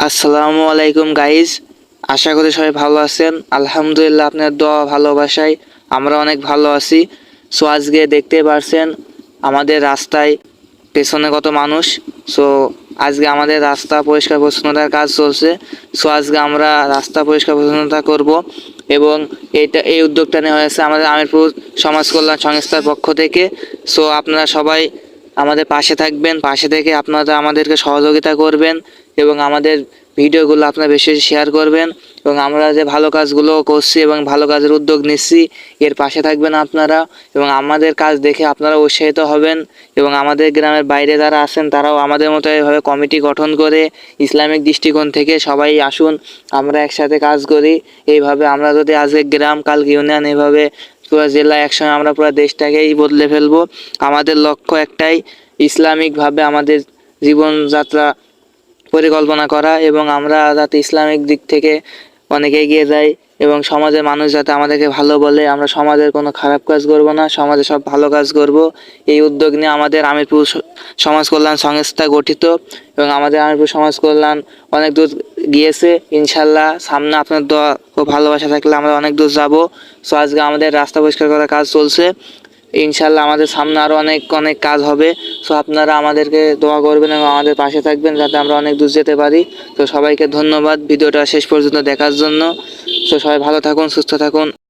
আসসালামু আলাইকুম গাইজ। আশা করি সবাই ভালো আছেন। আলহামদুলিল্লাহ, আপনার দোয়া ভালোবাসায় আমরা অনেক ভালো আছি। সো আজকে দেখতে পারছেন আমাদের রাস্তায় পেছনে কত মানুষ। সো আজকে আমাদের রাস্তা পরিষ্কার পরিচ্ছন্নতার কাজ চলছে। সো আজকে আমরা রাস্তা পরিষ্কার পরিচ্ছন্নতা করব এবং এই উদ্যোগটা নেওয়া হয়েছে আমাদের আমিরপুর সমাজ কল্যাণ সংস্থার পক্ষ থেকে। সো আপনারা সবাই আমাদের পাশে থাকবেন, পাশে থেকে আপনারা আমাদেরকে সহযোগিতা করবেন এবং আমাদের ভিডিওগুলো আপনারা বেশি বেশি শেয়ার করবেন এবং আমরা যে ভালো কাজগুলো করছি এবং ভালো কাজের উদ্যোগ নিচ্ছি এর পাশে থাকবেন আপনারা এবং আমাদের কাজ দেখে আপনারা উৎসাহিত হবেন এবং আমাদের গ্রামের বাইরে যারা আছেন তারাও আমাদের মতো এভাবে কমিটি গঠন করে ইসলামিক দৃষ্টিকোণ থেকে সবাই আসুন, আমরা একসাথে কাজ করি। এইভাবে আমরা যদি আজকে গ্রাম কালকে ইউনিয়ন এভাবে পুরো জেলা একসঙ্গে আমরা পুরো দেশটাকেই বদলে ফেলবো। আমাদের লক্ষ্য একটাই, ইসলামিকভাবে আমাদের জীবনযাত্রা পরিকল্পনা করা এবং আমরা যাতে ইসলামিক দিক থেকে অনেক এগিয়ে যাই এবং সমাজের মানুষ যাতে আমাদেরকে ভালো বলে। আমরা সমাজের কোনো খারাপ কাজ করব না, সমাজে সব ভালো কাজ করব। এই উদ্যোগ নিয়ে আমাদের আমিরপুর সমাজ কল্যাণ সংস্থা গঠিত এবং আমাদের আমিরপুর সমাজ কল্যাণ অনেক দূর গিয়েছে। ইনশাল্লাহ সামনে আপনার দোয়া ও ভালোবাসা থাকলে আমরা অনেক দূর যাব। সো আজকে আমাদের রাস্তা পরিষ্কার করার কাজ চলছে। ইনশাল্লাহ আমাদের সামনে আরও অনেক অনেক কাজ হবে। সো আপনারা আমাদেরকে দোয়া করবেন এবং আমাদের পাশে থাকবেন যাতে আমরা অনেক দূর যেতে পারি। তো সবাইকে ধন্যবাদ ভিডিওটা শেষ পর্যন্ত দেখার জন্য। সো সবাই ভালো থাকুন, সুস্থ থাকুন।